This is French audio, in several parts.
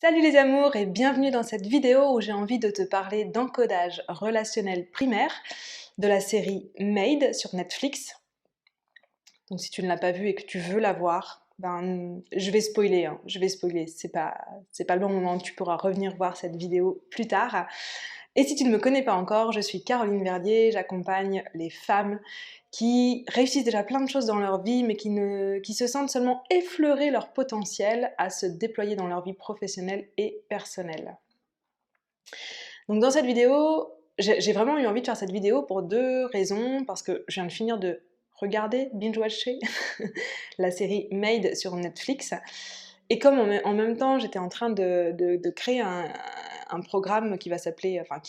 Salut les amours et bienvenue dans cette vidéo où j'ai envie de te parler d'encodage relationnel primaire de la série Made sur Netflix. Donc si tu ne l'as pas vue et que tu veux la voir, je vais spoiler, je vais spoiler, c'est pas le bon moment, tu pourras revenir voir cette vidéo plus tard. Et si tu ne me connais pas encore, je suis Caroline Verdier, j'accompagne les femmes qui réussissent déjà plein de choses dans leur vie, mais qui se sentent seulement effleurer leur potentiel à se déployer dans leur vie professionnelle et personnelle. Donc dans cette vidéo, j'ai vraiment eu envie de faire cette vidéo pour deux raisons, parce que je viens de finir de regarder, binge-watcher, la série Made sur Netflix, et comme en même temps j'étais en train de créer un programme qui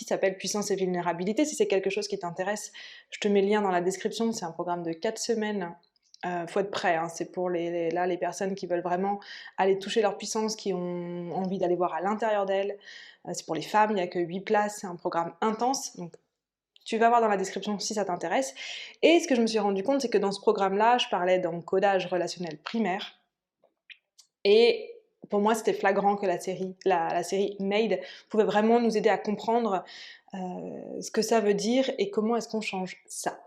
s'appelle Puissance et Vulnérabilité. Si c'est quelque chose qui t'intéresse, je te mets le lien dans la description. C'est un programme de 4 semaines. Faut être prêt, c'est pour les personnes qui veulent vraiment aller toucher leur puissance, qui ont envie d'aller voir à l'intérieur d'elles. C'est pour les femmes, il n'y a que 8 places, c'est un programme intense, donc tu vas voir dans la description si ça t'intéresse. Et ce que je me suis rendu compte, c'est que dans ce programme-là, je parlais d'encodage relationnel primaire. Et pour moi, c'était flagrant que la série Made pouvait vraiment nous aider à comprendre ce que ça veut dire et comment est-ce qu'on change ça.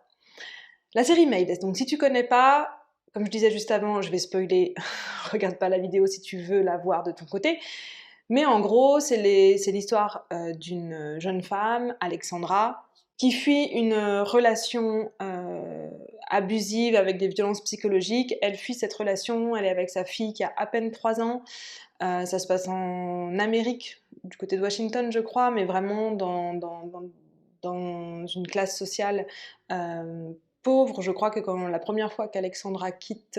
La série Made, donc si tu connais pas, comme je disais juste avant, je vais spoiler, regarde pas la vidéo si tu veux la voir de ton côté, mais en gros, c'est l'histoire d'une jeune femme, Alexandra, qui fuit une relation abusive avec des violences psychologiques. Elle fuit cette relation, elle est avec sa fille qui a à peine 3 ans. Ça se passe en Amérique, du côté de Washington, je crois, mais vraiment dans une classe sociale pauvre. Je crois que quand la première fois qu'Alexandra quitte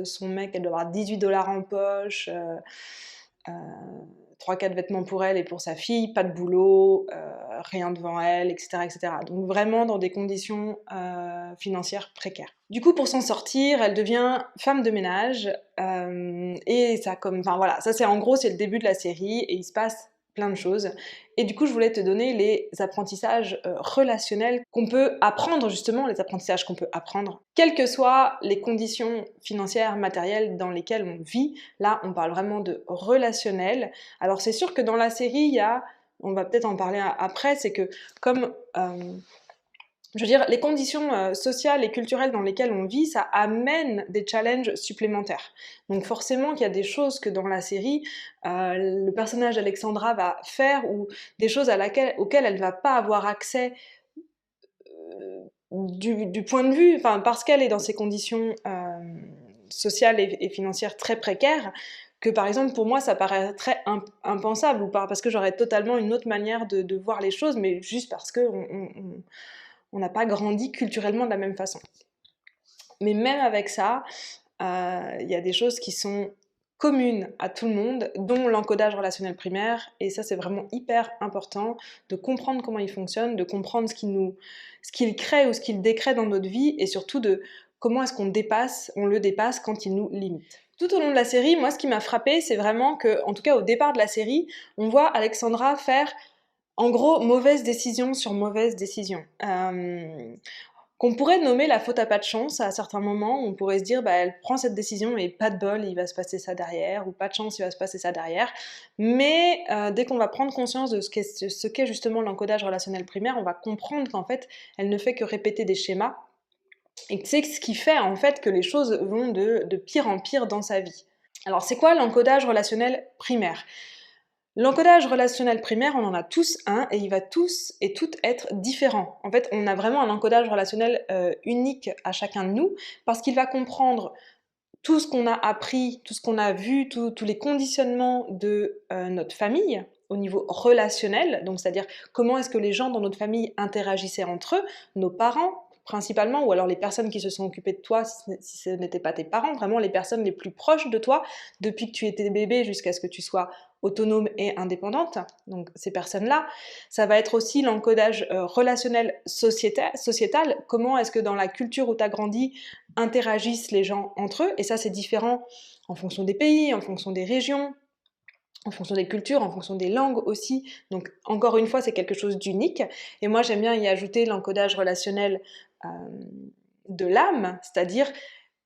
son mec, elle doit avoir 18 $ en poche. 3-4 vêtements pour elle et pour sa fille, pas de boulot, rien devant elle, etc., etc. Donc vraiment dans des conditions financières précaires. Du coup, pour s'en sortir, elle devient femme de ménage et ça, ça c'est en gros c'est le début de la série et il se passe plein de choses. Et du coup, je voulais te donner les apprentissages relationnels qu'on peut apprendre, justement, les apprentissages qu'on peut apprendre, quelles que soient les conditions financières, matérielles dans lesquelles on vit. Là, on parle vraiment de relationnel. Alors, c'est sûr que dans la série, on va peut-être en parler après, c'est que comme... je veux dire, les conditions sociales et culturelles dans lesquelles on vit, ça amène des challenges supplémentaires. Donc forcément qu'il y a des choses que dans la série, le personnage d'Alexandra va faire ou des choses auxquelles elle ne va pas avoir accès du point de vue, parce qu'elle est dans ces conditions sociales et financières très précaires, que par exemple pour moi ça paraît très impensable, ou pas, parce que j'aurais totalement une autre manière de voir les choses, mais juste parce que on n'a pas grandi culturellement de la même façon. Mais même avec ça, il y a des choses qui sont communes à tout le monde, dont l'encodage relationnel primaire, et ça c'est vraiment hyper important de comprendre comment il fonctionne, de comprendre ce qu'il crée ou ce qu'il décrée dans notre vie, et surtout de comment est-ce on le dépasse quand il nous limite. Tout au long de la série, moi ce qui m'a frappée, c'est vraiment que, en tout cas au départ de la série, on voit Alexandra faire en gros mauvaise décision sur mauvaise décision. Qu'on pourrait nommer la faute à pas de chance. À certains moments, on pourrait se dire, elle prend cette décision et pas de bol, il va se passer ça derrière, ou pas de chance, il va se passer ça derrière. Mais dès qu'on va prendre conscience de ce qu'est justement l'encodage relationnel primaire, on va comprendre qu'en fait, elle ne fait que répéter des schémas, et c'est ce qui fait en fait que les choses vont de pire en pire dans sa vie. Alors c'est quoi l'encodage relationnel primaire ? L'encodage relationnel primaire, on en a tous un et il va tous et toutes être différent. En fait, on a vraiment un encodage relationnel unique à chacun de nous parce qu'il va comprendre tout ce qu'on a appris, tout ce qu'on a vu, tous les conditionnements de notre famille au niveau relationnel, donc c'est-à-dire comment est-ce que les gens dans notre famille interagissaient entre eux, nos parents principalement, ou alors les personnes qui se sont occupées de toi si ce n'était pas tes parents, vraiment les personnes les plus proches de toi, depuis que tu étais bébé jusqu'à ce que tu sois autonome et indépendante. Donc ces personnes-là, ça va être aussi l'encodage relationnel sociétal, comment est-ce que dans la culture où tu as grandi, interagissent les gens entre eux, et ça c'est différent en fonction des pays, en fonction des régions, en fonction des cultures, en fonction des langues aussi. Donc encore une fois, c'est quelque chose d'unique, et moi j'aime bien y ajouter l'encodage relationnel de l'âme, c'est-à-dire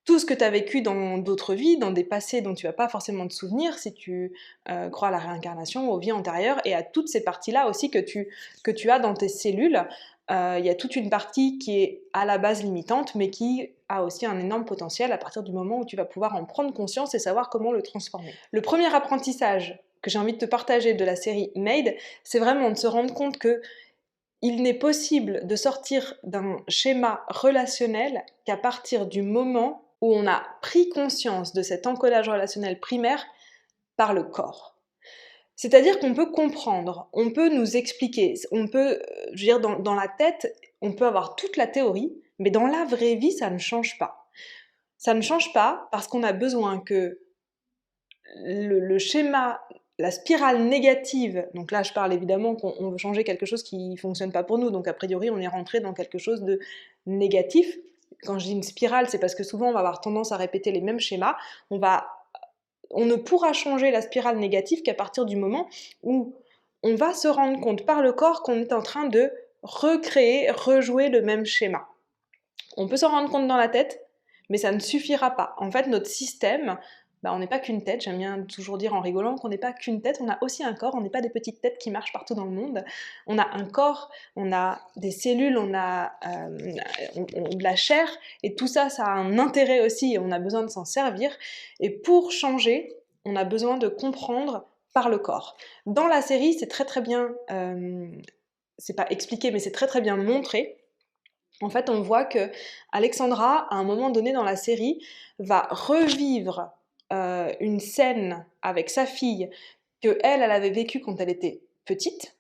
tout ce que tu as vécu dans d'autres vies, dans des passés dont tu vas pas forcément te souvenir, si tu crois à la réincarnation, aux vies antérieures, et à toutes ces parties-là aussi que tu as dans tes cellules. Il y a toute une partie qui est à la base limitante, mais qui a aussi un énorme potentiel à partir du moment où tu vas pouvoir en prendre conscience et savoir comment le transformer. Le premier apprentissage que j'ai envie de te partager de la série Made, c'est vraiment de se rendre compte que il n'est possible de sortir d'un schéma relationnel qu'à partir du moment où on a pris conscience de cet encodage relationnel primaire par le corps. C'est-à-dire qu'on peut comprendre, on peut nous expliquer, on peut, je veux dire, dans la tête, on peut avoir toute la théorie, mais dans la vraie vie, ça ne change pas. Ça ne change pas parce qu'on a besoin que le schéma, la spirale négative, donc là je parle évidemment qu'on veut changer quelque chose qui ne fonctionne pas pour nous, donc a priori on est rentré dans quelque chose de négatif. Quand je dis une spirale, c'est parce que souvent on va avoir tendance à répéter les mêmes schémas, on ne pourra changer la spirale négative qu'à partir du moment où on va se rendre compte par le corps qu'on est en train de recréer, rejouer le même schéma. On peut s'en rendre compte dans la tête, mais ça ne suffira pas. En fait, notre système, on n'est pas qu'une tête, j'aime bien toujours dire en rigolant qu'on n'est pas qu'une tête, on a aussi un corps, on n'est pas des petites têtes qui marchent partout dans le monde. On a un corps, on a des cellules, on a de la chair, et tout ça, ça a un intérêt aussi, et on a besoin de s'en servir. Et pour changer, on a besoin de comprendre par le corps. Dans la série, c'est très très bien, c'est pas expliqué, mais c'est très très bien montré. En fait, on voit que Alexandra, à un moment donné dans la série, va revivre une scène avec sa fille que elle avait vécue quand elle était petite.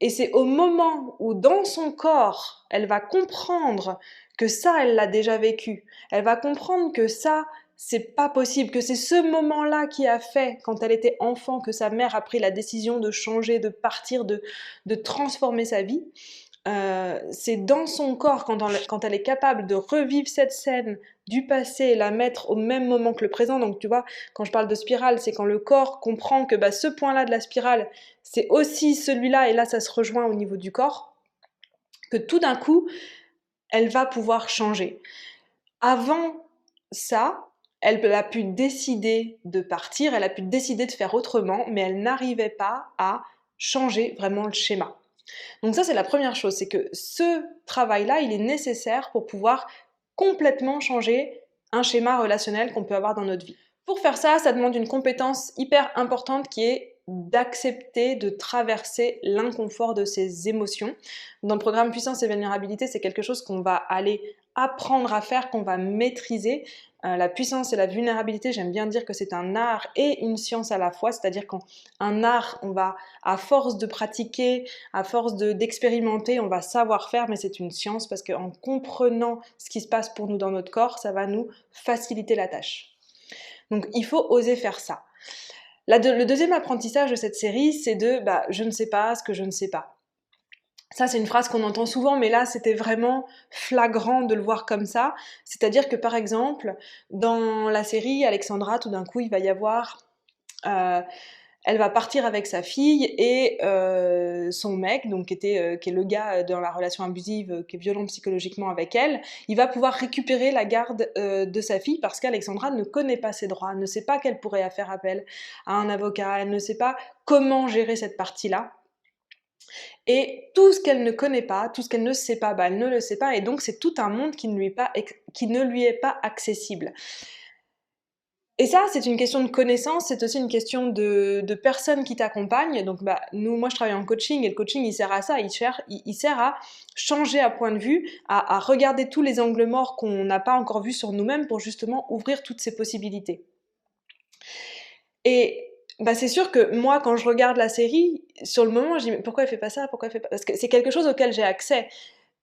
Et c'est au moment où dans son corps, elle va comprendre que ça, elle l'a déjà vécu. Elle va comprendre que ça, c'est pas possible, que c'est ce moment-là qui a fait, quand elle était enfant, que sa mère a pris la décision de changer, de partir, de transformer sa vie. C'est dans son corps, quand elle est capable de revivre cette scène du passé et la mettre au même moment que le présent. Donc tu vois, quand je parle de spirale, c'est quand le corps comprend que ce point-là de la spirale, c'est aussi celui-là, et là ça se rejoint au niveau du corps, que tout d'un coup, elle va pouvoir changer. Avant ça, elle a pu décider de partir, elle a pu décider de faire autrement, mais elle n'arrivait pas à changer vraiment le schéma. Donc ça, c'est la première chose, c'est que ce travail-là, il est nécessaire pour pouvoir complètement changer un schéma relationnel qu'on peut avoir dans notre vie. Pour faire ça, ça demande une compétence hyper importante qui est d'accepter de traverser l'inconfort de ses émotions. Dans le programme Puissance et Vulnérabilité, c'est quelque chose qu'on va aller apprendre à faire, qu'on va maîtriser. La puissance et la vulnérabilité, j'aime bien dire que c'est un art et une science à la fois, c'est-à-dire qu'un art, on va, à force de pratiquer, à force d'expérimenter, on va savoir faire, mais c'est une science parce qu'en comprenant ce qui se passe pour nous dans notre corps, ça va nous faciliter la tâche. Donc il faut oser faire ça. Le deuxième apprentissage de cette série, c'est de je ne sais pas ce que je ne sais pas. Ça, c'est une phrase qu'on entend souvent, mais là, c'était vraiment flagrant de le voir comme ça. C'est-à-dire que, par exemple, dans la série, Alexandra, tout d'un coup, il va y avoir... elle va partir avec sa fille et son mec, donc qui est le gars dans la relation abusive, qui est violent psychologiquement avec elle, il va pouvoir récupérer la garde de sa fille parce qu'Alexandra ne connaît pas ses droits, ne sait pas qu'elle pourrait faire appel à un avocat, elle ne sait pas comment gérer cette partie-là. Et tout ce qu'elle ne connaît pas, tout ce qu'elle ne sait pas, elle ne le sait pas, et donc c'est tout un monde qui ne lui est pas accessible. Et ça, c'est une question de connaissance, c'est aussi une question de personnes qui t'accompagnent. Donc moi je travaille en coaching, et le coaching il sert à ça, il sert à changer un point de vue, à regarder tous les angles morts qu'on n'a pas encore vus sur nous-mêmes pour justement ouvrir toutes ces possibilités. Et c'est sûr que moi, quand je regarde la série, sur le moment, je dis mais pourquoi elle fait pas ça, pourquoi elle fait pas... Parce que c'est quelque chose auquel j'ai accès.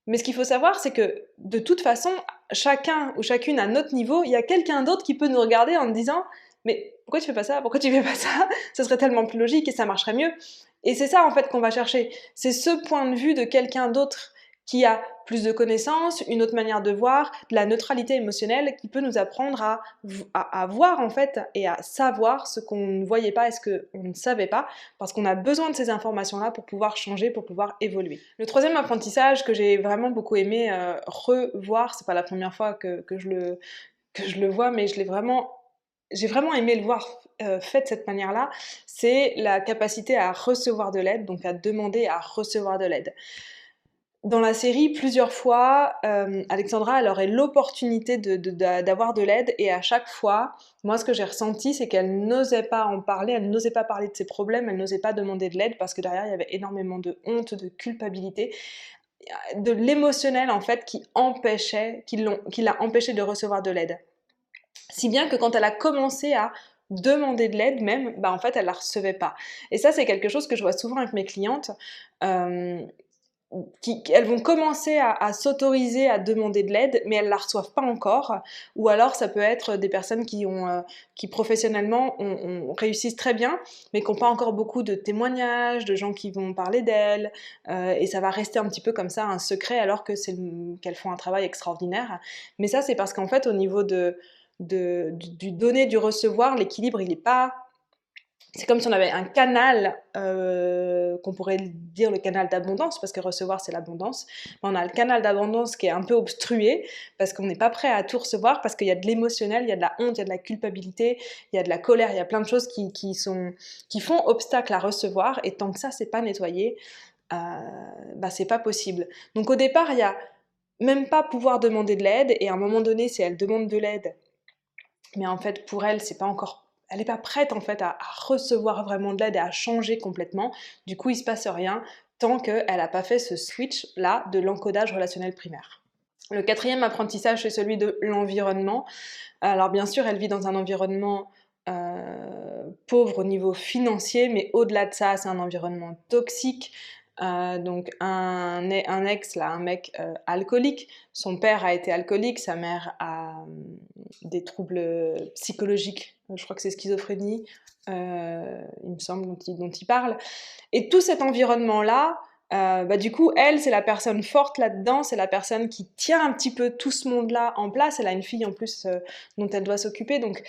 Mais ce qu'il faut savoir, c'est que de toute façon, chacun ou chacune à notre niveau, il y a quelqu'un d'autre qui peut nous regarder en nous disant mais pourquoi tu fais pas ça, pourquoi tu fais pas ça, ça serait tellement plus logique et ça marcherait mieux. Et c'est ça en fait qu'on va chercher. C'est ce point de vue de quelqu'un d'autre qui a plus de connaissances, une autre manière de voir, de la neutralité émotionnelle qui peut nous apprendre à voir en fait et à savoir ce qu'on ne voyait pas et ce qu'on ne savait pas, parce qu'on a besoin de ces informations-là pour pouvoir changer, pour pouvoir évoluer. Le troisième apprentissage que j'ai vraiment beaucoup aimé revoir, c'est pas la première fois que que je le vois, mais j'ai vraiment aimé le voir fait de cette manière-là, c'est la capacité à recevoir de l'aide, donc à demander et à recevoir de l'aide. Dans la série, plusieurs fois, Alexandra, elle aurait l'opportunité d'avoir de l'aide, et à chaque fois, moi, ce que j'ai ressenti, c'est qu'elle n'osait pas en parler, elle n'osait pas parler de ses problèmes, elle n'osait pas demander de l'aide, parce que derrière, il y avait énormément de honte, de culpabilité, de l'émotionnel, en fait, qui l'a empêchée de recevoir de l'aide. Si bien que quand elle a commencé à demander de l'aide même, bah en fait, elle la recevait pas. Et ça, c'est quelque chose que je vois souvent avec mes clientes. Euh, elles vont commencer à s'autoriser à demander de l'aide, mais elles la reçoivent pas encore. Ou alors, ça peut être des personnes qui professionnellement réussissent très bien, mais qui n'ont pas encore beaucoup de témoignages, de gens qui vont parler d'elles, et ça va rester un petit peu comme ça, un secret, alors que qu'elles font un travail extraordinaire. Mais ça, c'est parce qu'en fait, au niveau du donner, du recevoir, l'équilibre, il n'est pas... C'est comme si on avait un canal, qu'on pourrait dire le canal d'abondance, parce que recevoir, c'est l'abondance. On a le canal d'abondance qui est un peu obstrué, parce qu'on n'est pas prêt à tout recevoir, parce qu'il y a de l'émotionnel, il y a de la honte, il y a de la culpabilité, il y a de la colère, il y a plein de choses qui font obstacle à recevoir, et tant que ça, c'est pas nettoyé, bah, c'est pas possible. Donc au départ, il y a même pas pouvoir demander de l'aide, et à un moment donné, si elle demande de l'aide, mais en fait, pour elle, c'est pas encore... Elle n'est pas prête en fait à recevoir vraiment de l'aide et à changer complètement. Du coup, il se passe rien tant qu'elle n'a pas fait ce switch-là de l'encodage relationnel primaire. Le quatrième apprentissage, c'est celui de l'environnement. Alors bien sûr, elle vit dans un environnement pauvre au niveau financier, mais au-delà de ça, c'est un environnement toxique. Donc un ex, là, un mec alcoolique. Son père a été alcoolique, sa mère a des troubles psychologiques, je crois que c'est schizophrénie, il me semble, dont il parle. Et tout cet environnement-là, bah, du coup, elle, c'est la personne forte là-dedans, c'est la personne qui tient un petit peu tout ce monde-là en place. Elle a une fille en plus dont elle doit s'occuper, donc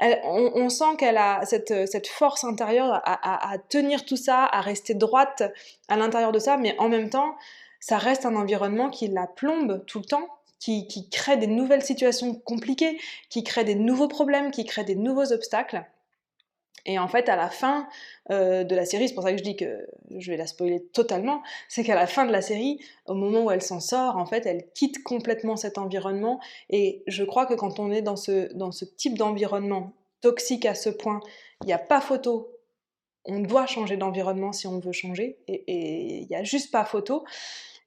on sent qu'elle a cette force intérieure à tenir tout ça, à rester droite à l'intérieur de ça, mais en même temps, ça reste un environnement qui la plombe tout le temps, qui crée des nouvelles situations compliquées, qui crée des nouveaux problèmes, qui crée des nouveaux obstacles. Et en fait, à la fin de la série, c'est pour ça que je dis que je vais la spoiler totalement, c'est qu'à la fin de la série, au moment où elle s'en sort, en fait, elle quitte complètement cet environnement. Et je crois que quand on est dans ce type d'environnement toxique à ce point, il n'y a pas photo. On doit changer d'environnement si on veut changer, et il n'y a juste pas photo.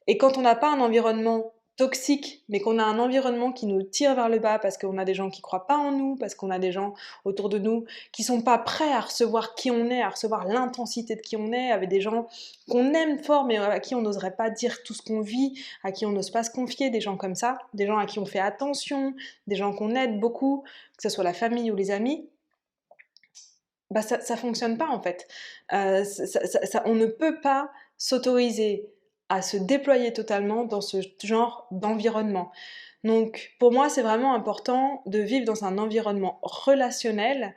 Et quand on n'a pas un environnement toxique, mais qu'on a un environnement qui nous tire vers le bas, parce qu'on a des gens qui croient pas en nous, parce qu'on a des gens autour de nous qui sont pas prêts à recevoir qui on est, à recevoir l'intensité de qui on est, avec des gens qu'on aime fort, mais à qui on n'oserait pas dire tout ce qu'on vit, à qui on n'ose pas se confier, des gens comme ça, des gens à qui on fait attention, des gens qu'on aide beaucoup, que ce soit la famille ou les amis. Bah ça fonctionne pas en fait. On ne peut pas s'autoriser à se déployer totalement dans ce genre d'environnement. Donc pour moi, c'est vraiment important de vivre dans un environnement relationnel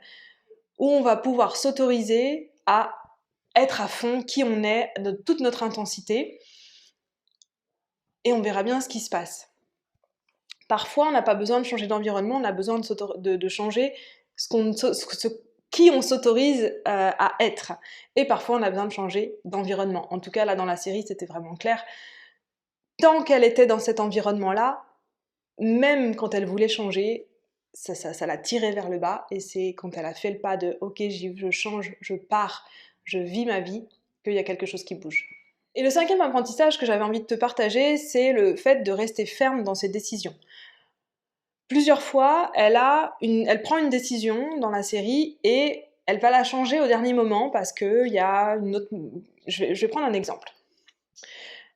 où on va pouvoir s'autoriser à être à fond qui on est, de toute notre intensité, et on verra bien ce qui se passe. Parfois, on n'a pas besoin de changer d'environnement, on a besoin de changer qui on s'autorise à être. Et parfois, on a besoin de changer d'environnement. En tout cas, là, dans la série, c'était vraiment clair. Tant qu'elle était dans cet environnement-là, même quand elle voulait changer, ça l'a tirée vers le bas. Et c'est quand elle a fait le pas de « Ok, je change, je pars, je vis ma vie », qu'il y a quelque chose qui bouge. Et le cinquième apprentissage que j'avais envie de te partager, c'est le fait de rester ferme dans ses décisions. Plusieurs fois, elle prend une décision dans la série et elle va la changer au dernier moment parce qu'il y a une autre... Je vais prendre un exemple.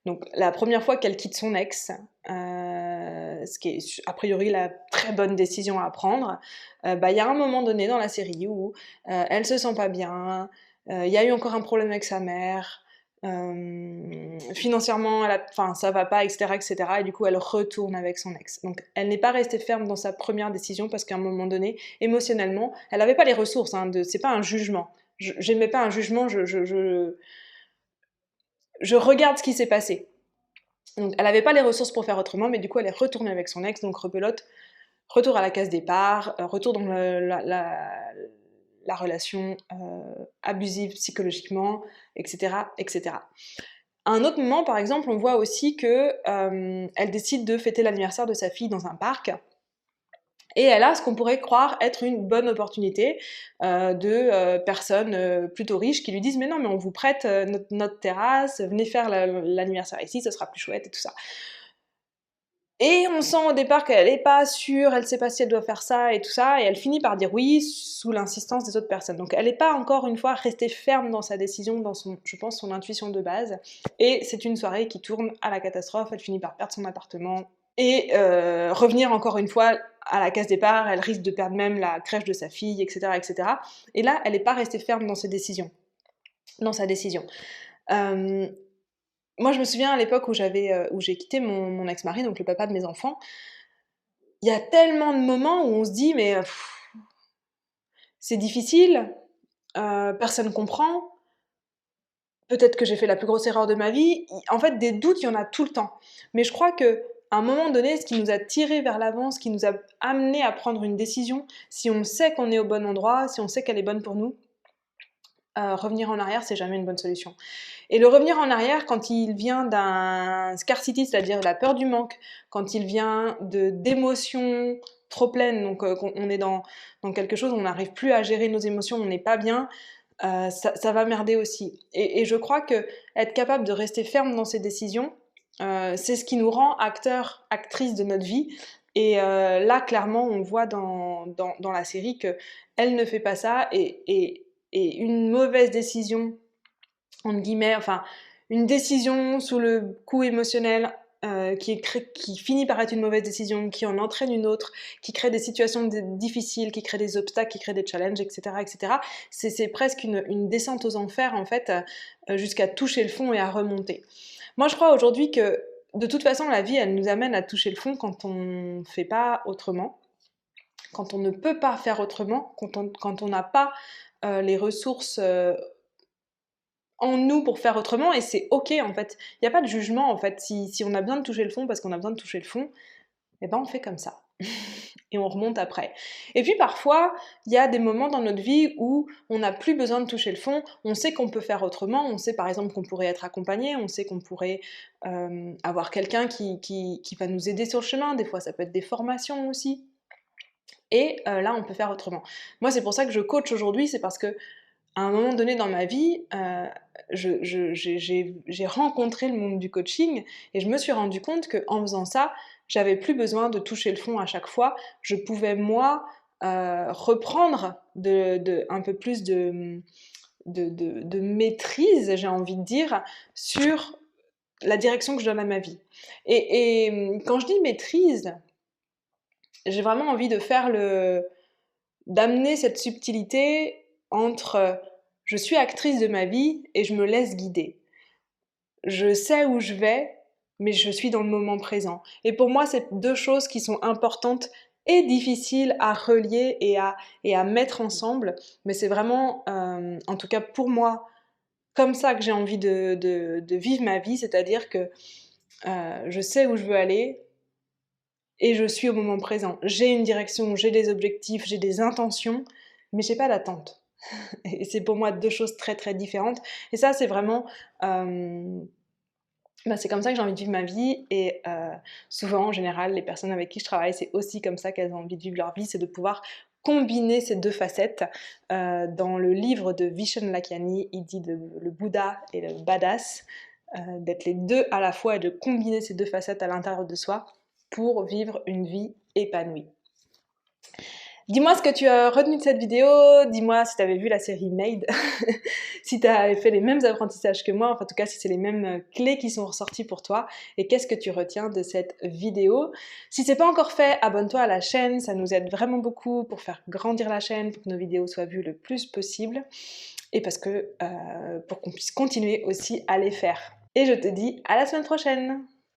Donc, la première fois qu'elle quitte son ex, ce qui est a priori la très bonne décision à prendre, bah, il y a un moment donné dans la série où elle se sent pas bien, il y a eu encore un problème avec sa mère, financièrement, ça va pas, etc., etc. Et du coup, elle retourne avec son ex. Donc, elle n'est pas restée ferme dans sa première décision parce qu'à un moment donné, émotionnellement, elle n'avait pas les ressources. C'est pas un jugement. J'aimais pas un jugement. Je regarde ce qui s'est passé. Donc, elle n'avait pas les ressources pour faire autrement, mais du coup, elle est retournée avec son ex. Donc, rebelote, retour à la case départ, retour dans la relation abusive psychologiquement, etc., etc. À un autre moment, par exemple, on voit aussi que elle décide de fêter l'anniversaire de sa fille dans un parc. Et elle a ce qu'on pourrait croire être une bonne opportunité de personnes plutôt riches qui lui disent « Mais non, mais on vous prête notre terrasse, venez faire l'anniversaire ici, ce sera plus chouette et tout ça. » Et on sent au départ qu'elle n'est pas sûre, elle ne sait pas si elle doit faire ça et tout ça, et elle finit par dire oui sous l'insistance des autres personnes. Donc elle n'est pas encore une fois restée ferme dans sa décision, dans je pense, son intuition de base. Et c'est une soirée qui tourne à la catastrophe, elle finit par perdre son appartement. Et revenir encore une fois à la case départ, elle risque de perdre même la crèche de sa fille, etc. etc. Et là, elle n'est pas restée ferme dans sa décision. Moi, je me souviens à l'époque où j'ai quitté mon ex-mari, donc le papa de mes enfants, il y a tellement de moments où on se dit, mais c'est difficile, personne comprend, peut-être que j'ai fait la plus grosse erreur de ma vie. En fait, des doutes, il y en a tout le temps. Mais je crois qu'à un moment donné, ce qui nous a tiré vers l'avant, ce qui nous a amené à prendre une décision, si on sait qu'on est au bon endroit, si on sait qu'elle est bonne pour nous, revenir en arrière, c'est jamais une bonne solution. Et le revenir en arrière, quand il vient d'un scarcity, c'est-à-dire la peur du manque, quand il vient d'émotions trop pleines, donc on est dans quelque chose où on n'arrive plus à gérer nos émotions, on n'est pas bien, ça va merder aussi. Et je crois que être capable de rester ferme dans ses décisions, c'est ce qui nous rend acteurs, actrices de notre vie. Et là, clairement, on voit dans la série qu'elle ne fait pas ça, et une mauvaise décision, entre guillemets, enfin, une décision sous le coup émotionnel qui finit par être une mauvaise décision, qui en entraîne une autre, qui crée des situations difficiles, qui crée des obstacles, qui crée des challenges, etc. etc. C'est presque une descente aux enfers, en fait, jusqu'à toucher le fond et à remonter. Moi, je crois aujourd'hui que, de toute façon, la vie, elle nous amène à toucher le fond quand on ne fait pas autrement, quand on ne peut pas faire autrement, quand on n'a pas les ressources en nous pour faire autrement, et c'est ok en fait. Il n'y a pas de jugement en fait. Si on a besoin de toucher le fond parce qu'on a besoin de toucher le fond, eh ben on fait comme ça. Et on remonte après. Et puis parfois, il y a des moments dans notre vie où on n'a plus besoin de toucher le fond, on sait qu'on peut faire autrement, on sait par exemple qu'on pourrait être accompagné, on sait qu'on pourrait avoir quelqu'un qui va nous aider sur le chemin, des fois ça peut être des formations aussi. Et là, on peut faire autrement. Moi, c'est pour ça que je coach aujourd'hui, c'est parce que à un moment donné dans ma vie, j'ai rencontré le monde du coaching et je me suis rendu compte qu'en faisant ça, j'avais plus besoin de toucher le fond à chaque fois. Je pouvais, moi, reprendre un peu plus de maîtrise, j'ai envie de dire, sur la direction que je donne à ma vie. Et quand je dis maîtrise, j'ai vraiment envie de d'amener cette subtilité entre je suis actrice de ma vie et je me laisse guider. Je sais où je vais, mais je suis dans le moment présent. Et pour moi, c'est deux choses qui sont importantes et difficiles à relier et à mettre ensemble. Mais c'est vraiment, en tout cas pour moi, comme ça que j'ai envie de vivre ma vie, c'est-à-dire que je sais où je veux aller et je suis au moment présent. J'ai une direction, j'ai des objectifs, j'ai des intentions, mais j'ai pas d'attente. Et c'est pour moi deux choses très très différentes. Et ça, c'est vraiment... c'est comme ça que j'ai envie de vivre ma vie. Et souvent, en général, les personnes avec qui je travaille, c'est aussi comme ça qu'elles ont envie de vivre leur vie, c'est de pouvoir combiner ces deux facettes. Dans le livre de Vishen Lakhiani, il dit le Bouddha et le badass, d'être les deux à la fois et de combiner ces deux facettes à l'intérieur de soi pour vivre une vie épanouie. Dis-moi ce que tu as retenu de cette vidéo, dis-moi si tu avais vu la série Made, si tu as fait les mêmes apprentissages que moi, enfin, en tout cas si c'est les mêmes clés qui sont ressorties pour toi, et qu'est-ce que tu retiens de cette vidéo. Si c'est pas encore fait, abonne-toi à la chaîne, ça nous aide vraiment beaucoup pour faire grandir la chaîne, pour que nos vidéos soient vues le plus possible, et pour qu'on puisse continuer aussi à les faire. Et je te dis à la semaine prochaine.